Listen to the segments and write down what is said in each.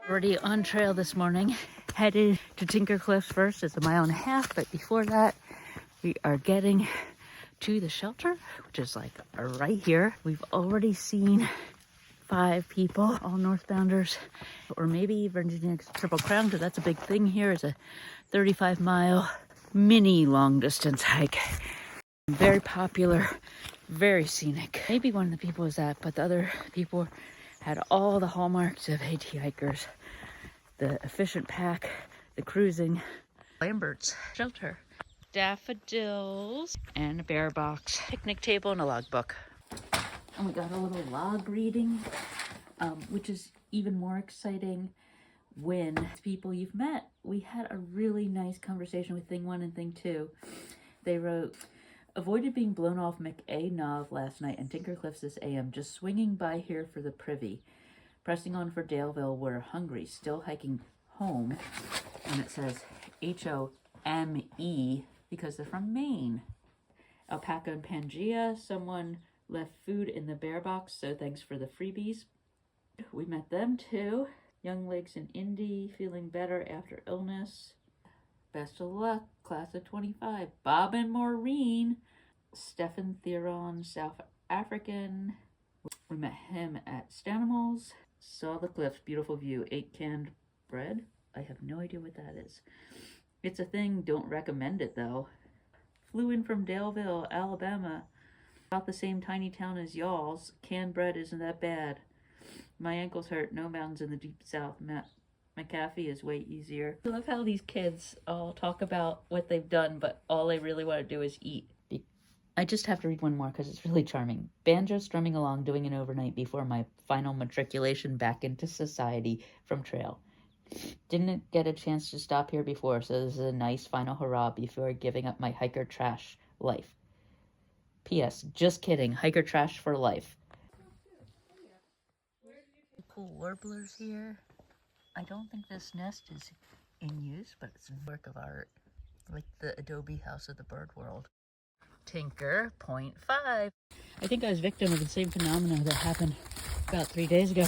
Already on trail this morning, headed to Tinker Cliffs first. It's 1.5 miles, but before that, we are getting to the shelter, which is like right here. We've already seen 5 people, all northbounders, or maybe Virginia Triple Crown, because that's a big thing here. It's a 35-mile mini long distance hike. Very popular, very scenic. Maybe one of the people was that, but the other people had all the hallmarks of AT hikers. The efficient pack, the cruising, Lambert's shelter, daffodils, and a bear box, picnic table, and a logbook. And we got a little log reading, which is even more exciting when people you've met. We had a really nice conversation with Thing 1 and Thing 2. They wrote, avoided being blown off McA-Nov last night and Tinker Cliffs this AM, just swinging by here for the privy. Pressing on for Daleville, we're hungry, still hiking home. And it says H-O-M-E because they're from Maine. Alpaca and Pangea, someone left food in the bear box, so thanks for the freebies. We met them too. Young Lakes and Indy, feeling better after illness. Best of luck, class of 25. Bob and Maureen. Stefan Theron, South African. We met him at Stanimals. Saw the cliffs, beautiful view. 8 canned bread. I have no idea what that is. It's a thing, don't recommend it though. Flew in from Daleville, Alabama. About the same tiny town as y'all's. Canned bread isn't that bad. My ankles hurt, no mountains in the deep south. McAfee is way easier. I love how these kids all talk about what they've done, but all they really want to do is eat. I just have to read one more because it's really charming. Banjo strumming along, doing an overnight before my final matriculation back into society from trail. Didn't get a chance to stop here before, so this is a nice final hurrah before giving up my hiker trash life. P.S. Just kidding. Hiker trash for life. Cool warblers here. I don't think this nest is in use, but it's a work of art. Like the Adobe House of the Bird World. Tinker 0.5. I think I was victim of the same phenomena that happened about 3 days ago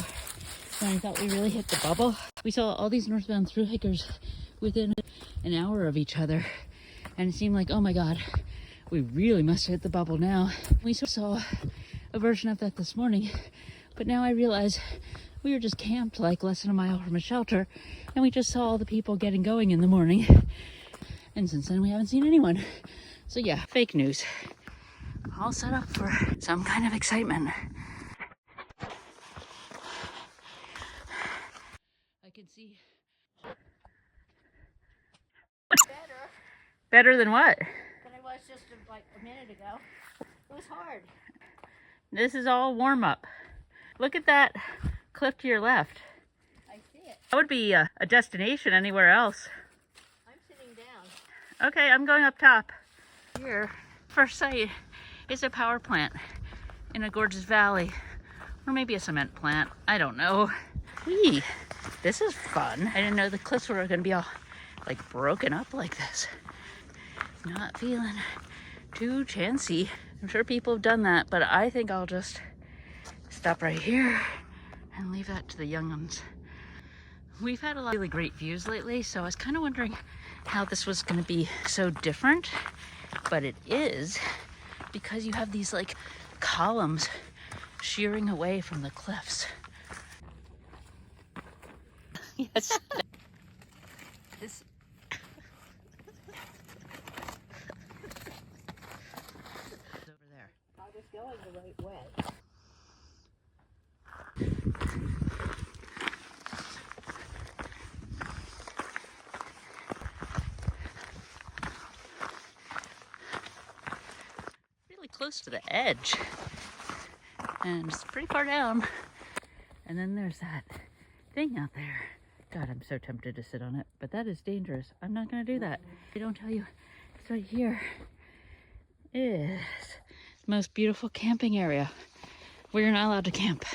when I thought we really hit the bubble. We saw all these northbound thru hikers within an hour of each other, and it seemed like, oh my god, we really must hit the bubble now. We saw a version of that this morning, but now I realize we were just camped like less than a mile from a shelter, and we just saw all the people getting going in the morning, and since then we haven't seen anyone. So yeah, fake news. All set up for some kind of excitement. I can see. Better than what? Than I was just like a minute ago. It was hard. This is all warm up. Look at that cliff to your left. I see it. That would be a destination anywhere else. I'm sitting down. Okay, I'm going up top. Here, first sight is a power plant in a gorgeous valley, or maybe a cement plant. I don't know. Whee! This is fun. I didn't know the cliffs were going to be all like broken up like this. Not feeling too chancy. I'm sure people have done that, but I think I'll just stop right here and leave that to the young ones. We've had a lot of really great views lately, so I was kind of wondering how this was going to be so different. But it is, because you have these like columns shearing away from the cliffs. Yes. This. Over there. I was going the right way. Close to the edge, and it's pretty far down, and then there's that thing out there. God, I'm so tempted to sit on it, but that is dangerous. I'm not going to do that. I don't tell you, it's right here is the most beautiful camping area where you're not allowed to camp.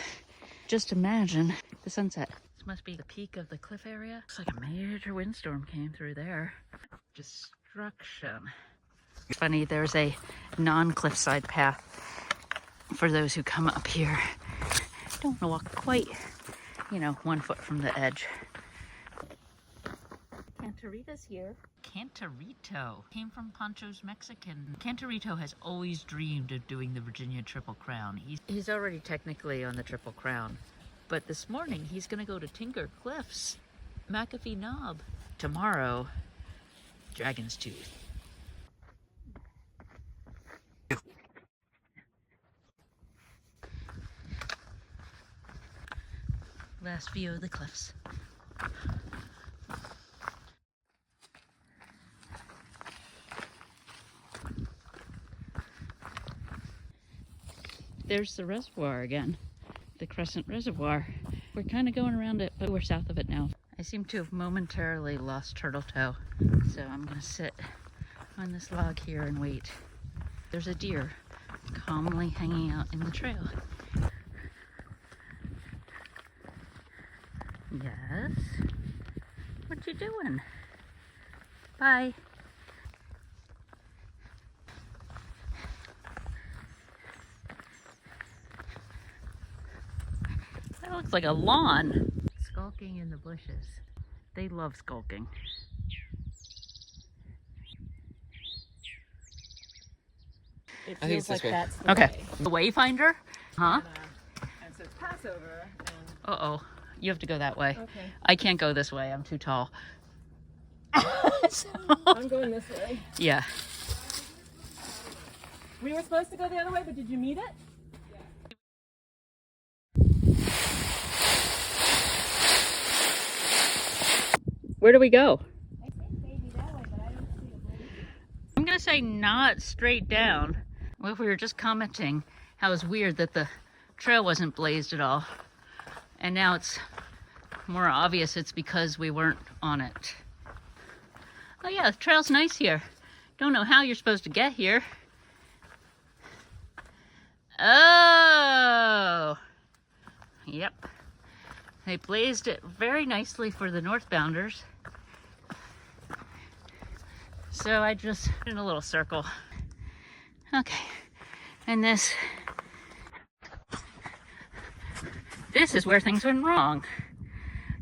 Just imagine the sunset. This must be the peak of the cliff area. Looks like a major windstorm came through there. Destruction. It's funny, there's a non-cliffside path for those who come up here. Don't want to walk quite you know, 1 foot from the edge. Cantarita's here. Cantarito came from Pancho's Mexican. Cantarito has always dreamed of doing the Virginia Triple Crown. He's already technically on the Triple Crown, but this morning he's gonna go to Tinker Cliffs, McAfee Knob. Tomorrow, Dragon's Tooth. Last view of the cliffs. There's the reservoir again, the Crescent Reservoir. We're kind of going around it, but we're south of it now. I seem to have momentarily lost turtle toe, so I'm gonna sit on this log here and wait. There's a deer calmly hanging out in the trail. Yes? What you doing? Bye. That looks like a lawn. Skulking in the bushes. They love skulking. It feels like that's the Okay. way. The Wayfinder? Huh? And so it's Passover. And Uh-oh. You have to go that way. okay, I can't go this way. I'm too tall. So, I'm going this way. yeah. We were supposed to go the other way, but did you meet it? Where do we go? I think maybe that way, but I don't see a blaze. I'm gonna say not straight down. Well, we were just commenting how it's weird that the trail wasn't blazed at all. And now it's more obvious it's because we weren't on it. Oh yeah, the trail's nice here. Don't know how you're supposed to get here. Oh! Yep. They blazed it very nicely for the northbounders. So I just in a little circle. Okay. And this is where things went wrong.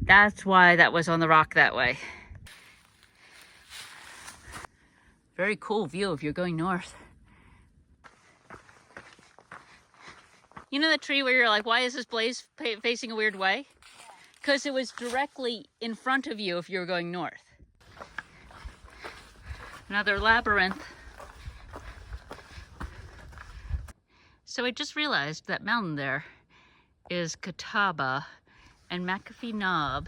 That's why that was on the rock that way. Very cool view if you're going north. You know that tree where you're like, why is this blaze facing a weird way? Because it was directly in front of you if you were going north. Another labyrinth. So I just realized that mountain there is Catawba and McAfee Knob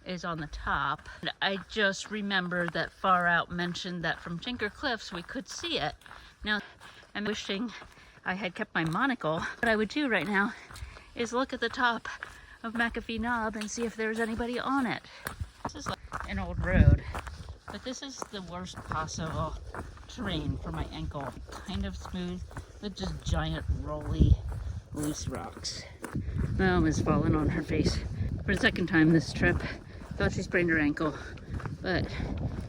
is on the top. And I just remembered that Far Out mentioned that from Tinker Cliffs we could see it. Now I'm wishing I had kept my monocle. What I would do right now is look at the top of McAfee Knob and see if there's anybody on it. This is like an old road, but this is the worst possible terrain for my ankle. Kind of smooth with just giant rolly loose rocks. My mom has fallen on her face for the second time this trip. Thought she sprained her ankle, but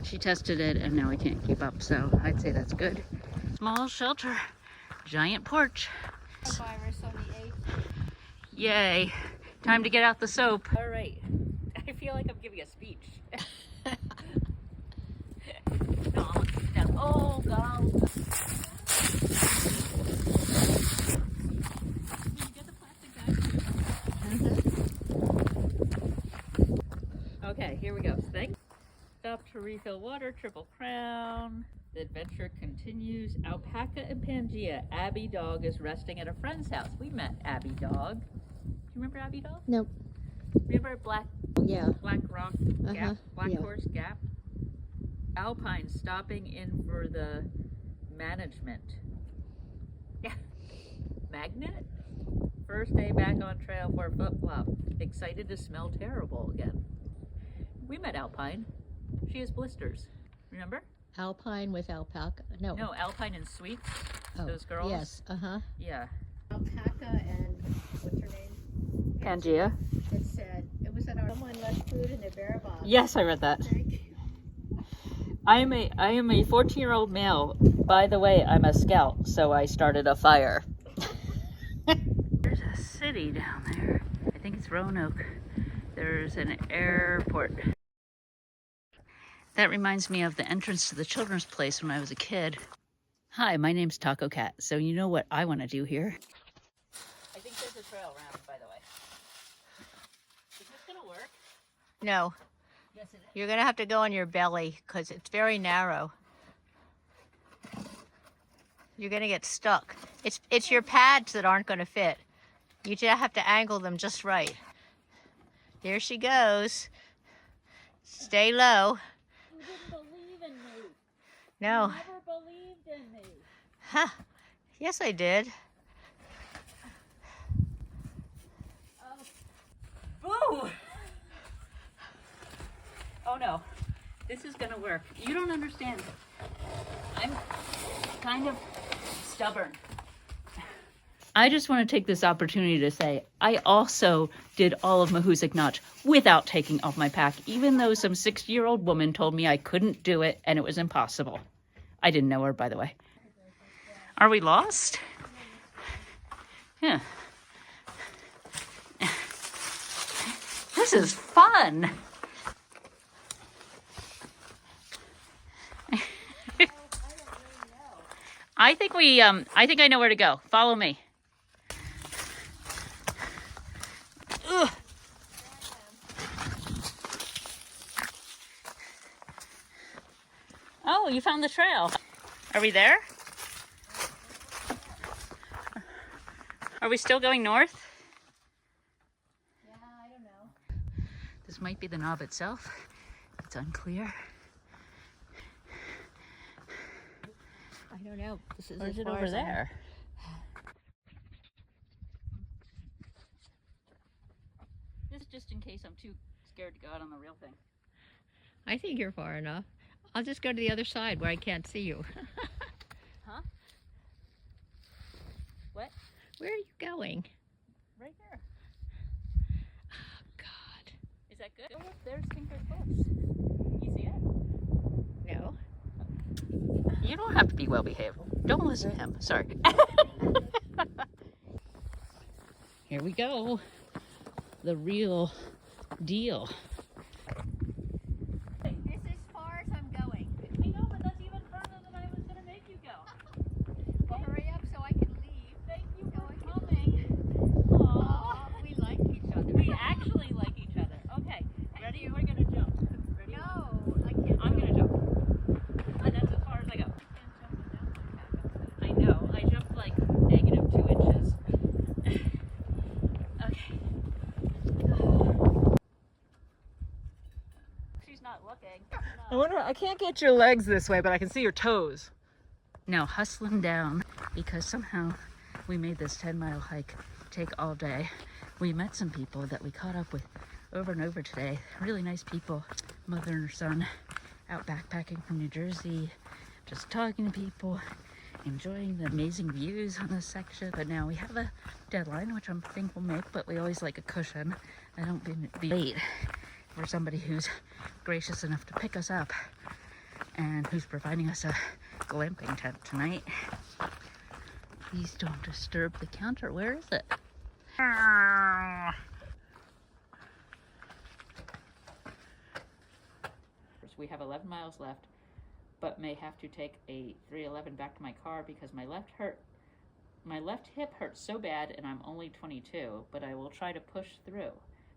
she tested it and now I can't keep up, so I'd say that's good. Small shelter, giant porch. Virus on the 8th. Yay. Time to get out the soap. All right. I feel like I'm giving a speech. No, oh, God. Okay, here we go. Thanks. Stop to refill water, Triple Crown. The adventure continues. Alpaca and Pangea. Abby Dog is resting at a friend's house. We met Abby Dog. Do you remember Abby Dog? Nope. Remember Black Yeah. Rock Gap? Black yeah. Horse Gap? Alpine stopping in for the management. Yeah. Magnet? First day back on trail for a flip flop. Excited to smell terrible again. We met Alpine. She has blisters. Remember? Alpine with alpaca. No. No, Alpine and Sweets. Oh, Those girls. Yes. Yeah. Alpaca and what's her name? Pangea. It said it was at our someone left food in their bear box. Yes, I read that. Thank you. I am a 14-year-old male. By the way, I'm a scout, so I started a fire. There's a city down there. I think it's Roanoke. There's an airport. That reminds me of the entrance to the children's place when I was a kid. Hi, my name's Taco Cat, so you know what I want to do here. I think there's a trail around, by the way. Is this gonna work? No. Yes, it is. You're going to have to go on your belly because it's very narrow. You're going to get stuck. It's your pads that aren't going to fit. You just have to angle them just right. There she goes. Stay low. You didn't believe in me. No. You never believed in me. Huh. Yes, I did. Boo! Oh no, this is gonna work. You don't understand. I'm kind of stubborn. I just want to take this opportunity to say I also did all of Mahuzik Notch without taking off my pack, even though some 60-year-old woman told me I couldn't do it and it was impossible. I didn't know her, by the way. Are we lost? Yeah. This is fun. I think I know where to go. Follow me. Ugh. Oh, you found the trail. Are we there? Are we still going north? Yeah, I don't know. This might be the knob itself. It's unclear. I don't know. This is Or as is it far over as I- there? This is just in case I'm too scared to go out on the real thing. I think you're far enough. I'll just go to the other side where I can't see you. Huh? What? Where are you going? Right there. Oh, God. Is that good? Oh, look, there's Tinker Cliffs. You see it? No. You don't have to be well behaved. Don't listen to him. Sorry. Here we go. The real deal. This is as far as I'm going. I know, but that's even further than I was going to make you go. Well, hurry up so I can leave. Thank you So for I can coming. leave. Aw. We like each other. We actually like each other. Okay, ready? We're going to jump. Ready? No, I can't. I'm going to jump. And that's as far as I go. I know. I jumped like -2 inches. Okay. She's not looking. I wonder, I can't get your legs this way, but I can see your toes. Now hustling down because somehow we made this 10-mile hike take all day. We met some people that we caught up with over and over today. Really nice people. Mother and her son out backpacking from New Jersey, just talking to people, enjoying the amazing views on this section. But now we have a deadline, which I think we'll make, but we always like a cushion. I don't be late for somebody who's gracious enough to pick us up and who's providing us a glamping tent tonight. Please don't disturb the counter. Where is it? We have 11 miles left, but may have to take a 311 back to my car because my left hip hurts so bad and I'm only 22, but I will try to push through.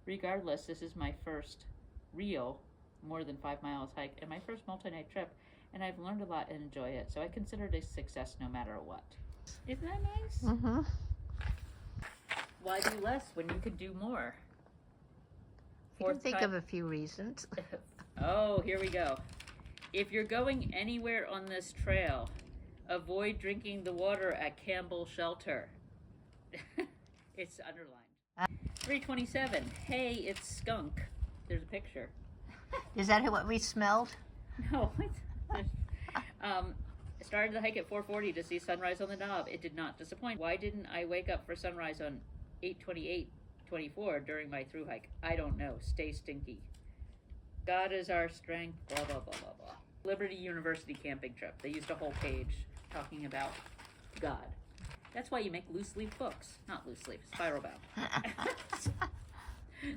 Regardless, this is my first real more than 5 miles hike and my first multi-night trip, and I've learned a lot and enjoy it, so I consider it a success no matter what. Isn't that nice? Mm-hmm. Why do less when you could do more? You can think of a few reasons. Oh, here we go. If you're going anywhere on this trail, avoid drinking the water at Campbell Shelter. It's underlined. 327. Hey, it's skunk. There's a picture. Is that what we smelled? No. Started the hike at 4:40 to see sunrise on the knob. It did not disappoint. Why didn't I wake up for sunrise on 8:28:24 during my through hike? I don't know. Stay stinky. God is our strength. Blah blah blah blah blah. Liberty University camping trip. They used a whole page talking about God. That's why you make loose leaf books. Not loose leaf, spiral bound.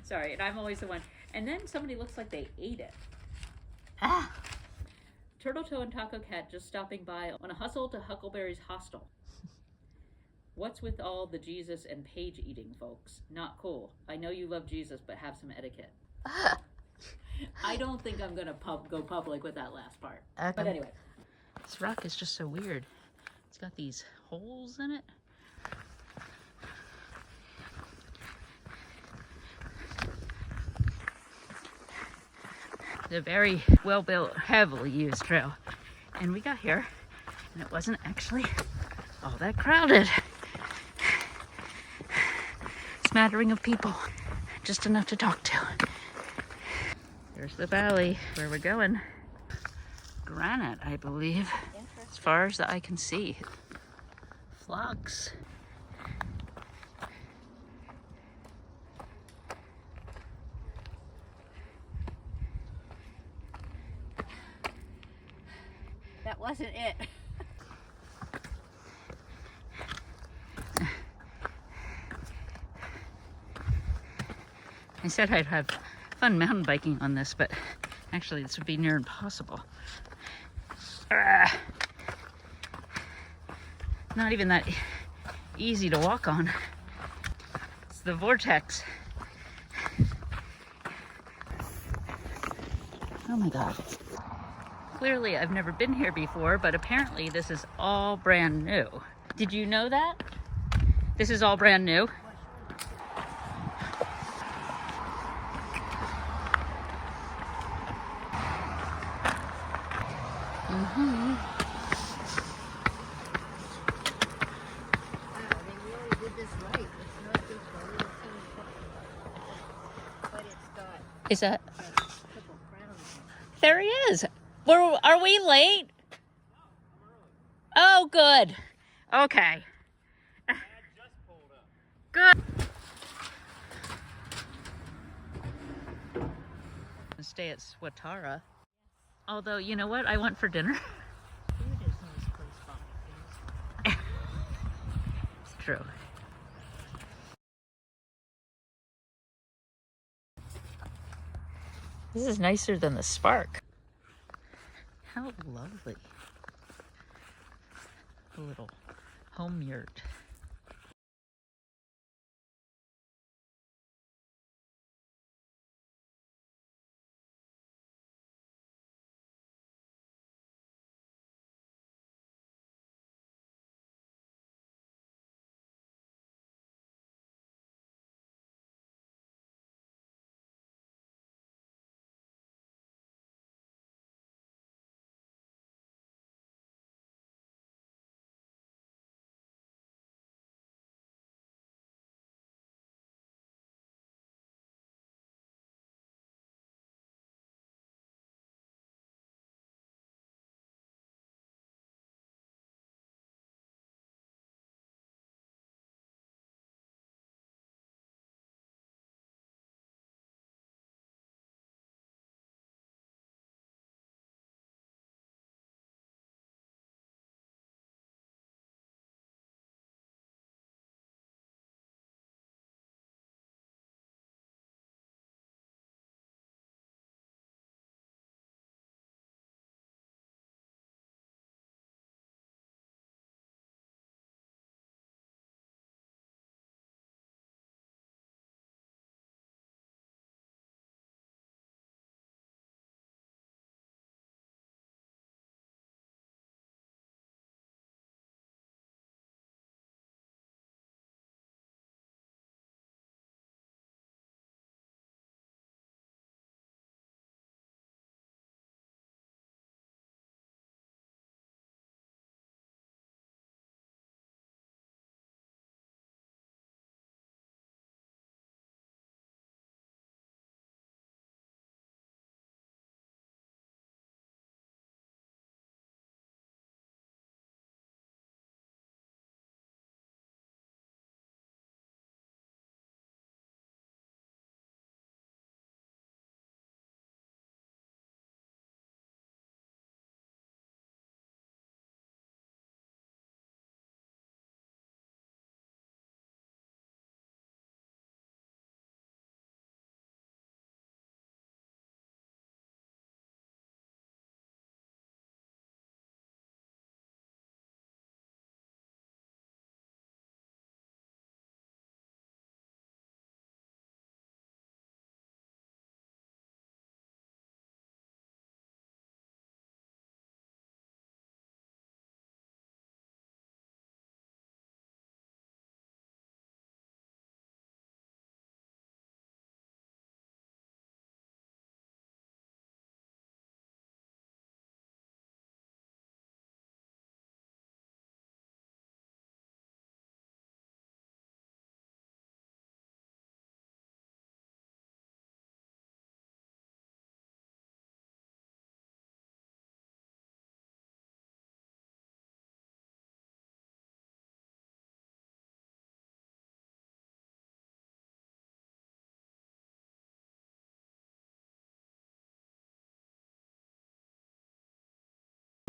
Sorry, and I'm always the one. And then somebody looks like they ate it. Ah, Turtle Toe and Taco Cat just stopping by on a hustle to Huckleberry's hostel. What's with all the Jesus and Paige eating, folks? Not cool. I know you love Jesus, but have some etiquette. I don't think I'm gonna go public with that last part. Okay. But anyway, this rock is just so weird. It's got these holes in it. It's a very well-built, heavily used trail. And we got here, and it wasn't actually all that crowded. Smattering of people, just enough to talk to. There's the valley where we're going. Granite, I believe, as far as the eye can see. Flocks. That wasn't it. I said I'd have fun mountain biking on this, but actually this would be near impossible. Not even that easy to walk on. It's the vortex. Oh my God. Clearly I've never been here before, but apparently this is all brand new. Did you know that? This is all brand new? Mm-hmm. Wow, they really did this right. It's not just a little teeny but it's got Is that? a couple crowns. There he is. Are we late? Oh, good. Okay. Good. Stay at Swatara. Although, you know what? I went for dinner. Food is nice close by. It's true. This is nicer than the Spark. How lovely. A little home yurt.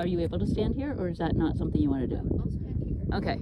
Are you able to stand here, or is that not something you want to do? I'll stand here. Okay.